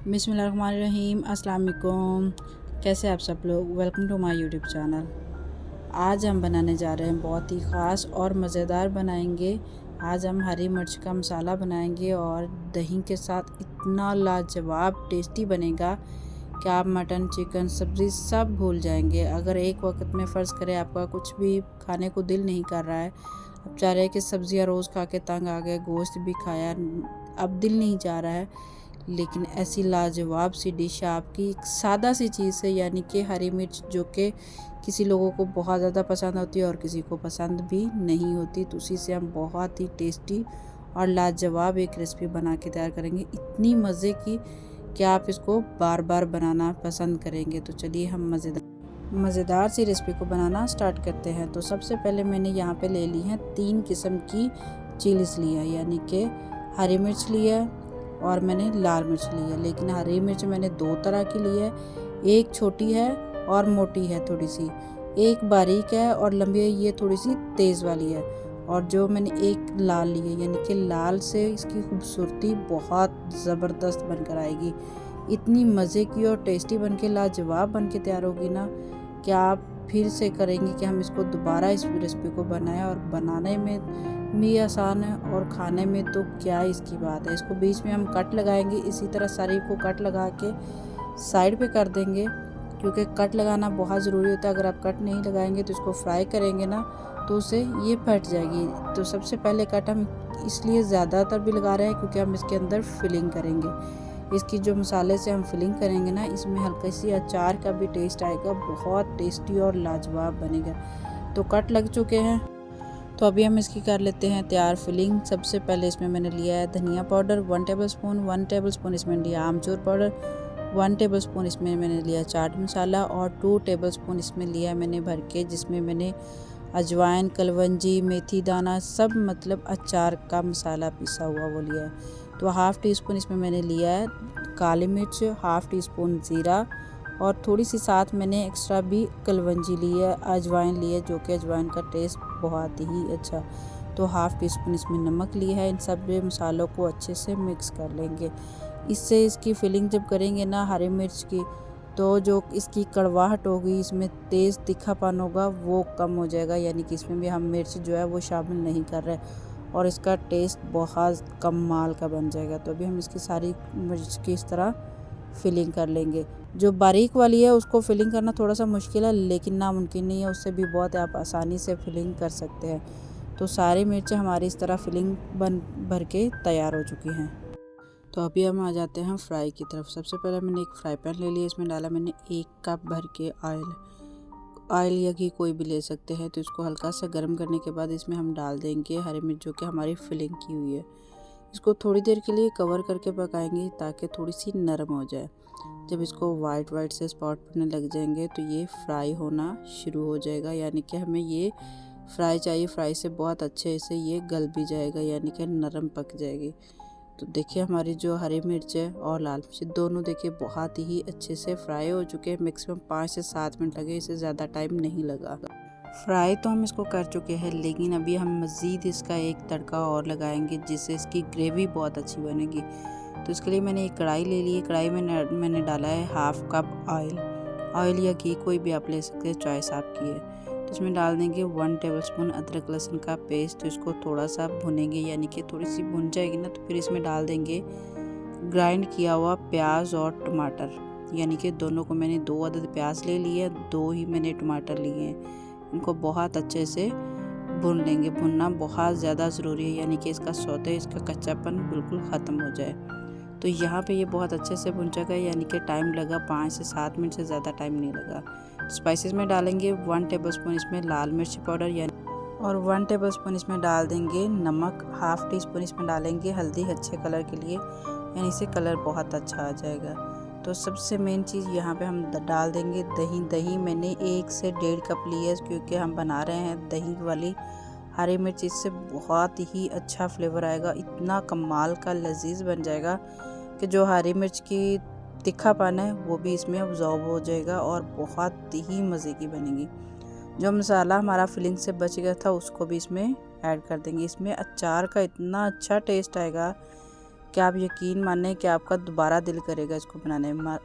बिस्मिल्लाहिर्रहमानिर्रहीम। अस्सलाम वालेकुम। कैसे आप सब लोग। Welcome to my YouTube channel. आज हम बनाने जा रहे हैं बहुत ही ख़ास और मज़ेदार बनाएंगे। आज हम हरी मिर्च का मसाला बनाएंगे और दही के साथ इतना लाजवाब टेस्टी बनेगा कि आप मटन, चिकन, सब्ज़ी सब भूल जाएंगे। अगर एक वक्त में फ़र्ज़ करें आपका कुछ भी खाने को दिल नहीं कर रहा है, अब चाह रहे हैं कि सब्ज़ियाँ रोज़ खा के तंग आ गए, गोश्त भी खाया, अब दिल नहीं जा रहा है, लेकिन ऐसी लाजवाब सी डिश आपकी एक सादा सी चीज़ है, यानी कि हरी मिर्च, जो कि किसी लोगों को बहुत ज़्यादा पसंद होती है और किसी को पसंद भी नहीं होती, तो उसी से हम बहुत ही टेस्टी और लाजवाब एक रेसिपी बना के तैयार करेंगे, इतनी मज़े की कि आप इसको बार बार बनाना पसंद करेंगे। तो चलिए हम मज़ेदार सी रेसिपी को बनाना स्टार्ट करते हैं। तो सबसे पहले मैंने यहाँ पे ले ली हैं 3 किस्म की चिलीज़ ली है, यानी कि हरी मिर्च ली है और मैंने लाल मिर्च ली है। लेकिन हरी मिर्च मैंने 2 तरह की ली है, एक छोटी है और मोटी है थोड़ी सी, एक बारीक है और लंबी है, ये थोड़ी सी तेज़ वाली है। और जो मैंने एक लाल ली है, यानी कि लाल से इसकी खूबसूरती बहुत ज़बरदस्त बनकर आएगी, इतनी मज़े की और टेस्टी बन के लाजवाब बन के तैयार होगी ना कि आप फिर से करेंगे कि हम इसको दोबारा इस रेसिपी को बनाएं। और बनाने में भी आसान है और खाने में तो क्या इसकी बात है। इसको बीच में हम कट लगाएंगे, इसी तरह सारी को कट लगा के साइड पे कर देंगे, क्योंकि कट लगाना बहुत ज़रूरी होता है। अगर आप कट नहीं लगाएंगे तो इसको फ्राई करेंगे ना तो उसे ये फट जाएगी। तो सबसे पहले कट हम इसलिए ज़्यादातर भी लगा रहे हैं क्योंकि हम इसके अंदर फिलिंग करेंगे। इसकी जो मसाले से हम फिलिंग करेंगे ना, इसमें हल्की सी अचार का भी टेस्ट आएगा, बहुत टेस्टी और लाजवाब बनेगा। तो कट लग चुके हैं, तो अभी हम इसकी कर लेते हैं तैयार फिलिंग। सबसे पहले इसमें मैंने लिया है धनिया पाउडर 1 टेबलस्पून, 1 टेबलस्पून इसमें लिया आमचूर पाउडर, 1 टेबलस्पून इसमें मैंने लिया चाट मसाला और 2 टेबलस्पून इसमें लिया मैंने भर के, जिसमें मैंने अजवाइन, कलवंजी, मेथी दाना, सब मतलब अचार का मसाला पिसा हुआ वो लिया है। तो हाफ़ टी स्पून इसमें मैंने लिया है काली मिर्च, हाफ़ टी स्पून ज़ीरा और थोड़ी सी साथ मैंने एक्स्ट्रा भी कलवंजी ली है, अजवाइन ली है, जो कि अजवाइन का टेस्ट बहुत ही अच्छा। तो हाफ़ टी स्पून इसमें नमक लिया है। इन सब मसालों को अच्छे से मिक्स कर लेंगे। इससे इसकी फिलिंग जब करेंगे ना हरी मिर्च की, तो जो इसकी कड़वाहट होगी, इसमें तेज़ तीखापन होगा, वो कम हो जाएगा, यानी कि इसमें भी हम मिर्च जो है वो शामिल नहीं कर रहे और इसका टेस्ट बहुत कमाल का बन जाएगा। तो अभी हम इसकी सारी मिर्च की इस तरह फिलिंग कर लेंगे। जो बारीक वाली है उसको फिलिंग करना थोड़ा सा मुश्किल है, लेकिन नामुमकिन नहीं है, उससे भी बहुत आप आसानी से फिलिंग कर सकते हैं। तो सारी मिर्चें हमारी इस तरह फिलिंग भर के तैयार हो चुकी हैं। तो अभी हम आ जाते हैं फ्राई की तरफ। सबसे पहले मैंने एक फ्राई पैन ले लिया, इसमें डाला मैंने 1 कप भर के ऑयल या घी कोई भी ले सकते हैं। तो इसको हल्का सा गर्म करने के बाद इसमें हम डाल देंगे हरी मिर्च, जो कि हमारी फिलिंग की हुई है। इसको थोड़ी देर के लिए कवर करके पकाएंगे ताकि थोड़ी सी नरम हो जाए। जब इसको वाइट वाइट से स्पॉट पड़ने लग जाएंगे तो ये फ्राई होना शुरू हो जाएगा, यानी कि हमें ये फ्राई चाहिए। फ्राई से बहुत अच्छे से ये गल भी जाएगा, यानी कि नरम पक जाएगी। तो देखिए हमारी जो हरी मिर्च है और लाल मिर्च दोनों देखिए बहुत ही अच्छे से फ्राई हो चुके हैं। मैक्सिमम 5 से 7 मिनट लगे, इससे ज़्यादा टाइम नहीं लगा। फ्राई तो हम इसको कर चुके हैं, लेकिन अभी हम मज़ीद इसका एक तड़का और लगाएंगे, जिससे इसकी ग्रेवी बहुत अच्छी बनेगी। तो इसके लिए मैंने एक कढ़ाई ले ली है। कढ़ाई में मैंने डाला है 1/2 कप ऑयल या घी कोई भी आप ले सकते हैं, चॉइस आपकी है। तो इसमें डाल देंगे 1 टेबलस्पून अदरक लहसुन का पेस्ट। तो इसको थोड़ा सा भुनेंगे, यानी कि थोड़ी सी भुन जाएगी ना, तो फिर इसमें डाल देंगे ग्राइंड किया हुआ प्याज और टमाटर, यानी कि दोनों को मैंने 2 अदद प्याज ले लिए, 2 ही मैंने टमाटर लिए हैं। इनको बहुत अच्छे से भून लेंगे। भुनना बहुत ज़्यादा ज़रूरी है, यानी कि इसका सौते, इसका कच्चापन बिल्कुल ख़त्म हो जाए। तो यहाँ पे ये बहुत अच्छे से भुन चुका है, यानी कि टाइम लगा 5 से 7 मिनट से ज़्यादा टाइम नहीं लगा। स्पाइसेस में डालेंगे 1 टेबलस्पून इसमें लाल मिर्च पाउडर और 1 टेबलस्पून इसमें डाल देंगे नमक, हाफ़ टी स्पून इसमें डालेंगे हल्दी अच्छे कलर के लिए, यानी इससे कलर बहुत अच्छा आ जाएगा। तो सबसे मेन चीज़ यहाँ पे हम डाल देंगे दही मैंने 1 से 1.5 कप ली है, क्योंकि हम बना रहे हैं दही वाली हरी मिर्च। इससे बहुत ही अच्छा फ्लेवर आएगा, इतना कमाल का लजीज बन जाएगा कि जो हरी मिर्च की तीखापन है वो भी इसमें अब्जॉर्ब हो जाएगा और बहुत ही मज़े की बनेगी। जो मसाला हमारा फिलिंग से बच गया था उसको भी इसमें ऐड कर देंगे। इसमें अचार का इतना अच्छा टेस्ट आएगा कि आप यकीन माने कि आपका दोबारा दिल करेगा इसको बनाने में।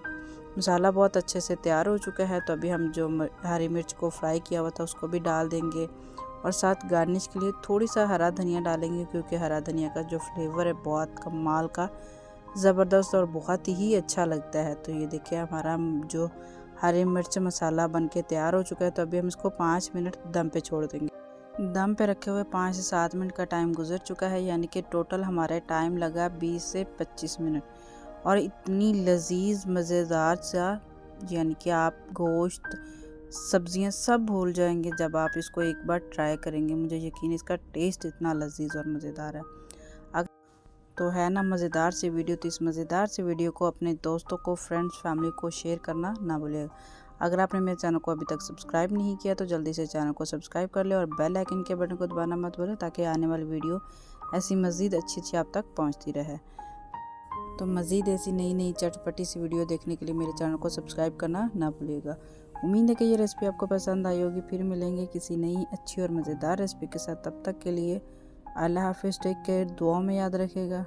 मसाला बहुत अच्छे से तैयार हो चुका है, तो अभी हम जो हरी मिर्च को फ्राई किया हुआ था उसको भी डाल देंगे और साथ गार्निश के लिए थोड़ी सा हरा धनिया डालेंगे, क्योंकि हरा धनिया का जो फ्लेवर है बहुत कमाल का ज़बरदस्त और बहुत ही अच्छा लगता है। तो ये देखिए हमारा जो हरी मिर्च मसाला बन के तैयार हो चुका है। तो अभी हम इसको 5 मिनट दम पे छोड़ देंगे। दम पे रखे हुए 5 से 7 मिनट का टाइम गुजर चुका है, यानी कि टोटल हमारे टाइम लगा 20 से 25 मिनट। और इतनी लजीज मज़ेदार सा, यानी कि आप गोश्त सब्जियां सब भूल जाएंगे जब आप इसको एक बार ट्राई करेंगे। मुझे यकीन इसका टेस्ट इतना लजीज और मज़ेदार है। तो है ना मज़ेदार सी वीडियो, तो इस मज़ेदार सी वीडियो को अपने दोस्तों को, फ्रेंड्स, फैमिली को शेयर करना ना भूलिएगा। अगर आपने मेरे चैनल को अभी तक सब्सक्राइब नहीं किया तो जल्दी से चैनल को सब्सक्राइब कर ले और बेल आइकन के बटन को दबाना मत भूलें, ताकि आने वाली वीडियो ऐसी मज़ीद अच्छी आप तक पहुँचती रहे। तो मज़ीद ऐसी नई चटपटी सी वीडियो देखने के लिए मेरे चैनल को सब्सक्राइब करना ना भूलिएगा। उम्मीद है कि ये रेसिपी आपको पसंद आई होगी। फिर मिलेंगे किसी नई अच्छी और मज़ेदार रेसिपी के साथ। तब तक के लिए अल्लाह हाफिज़, टेक केयर, दुआ में याद रखिएगा।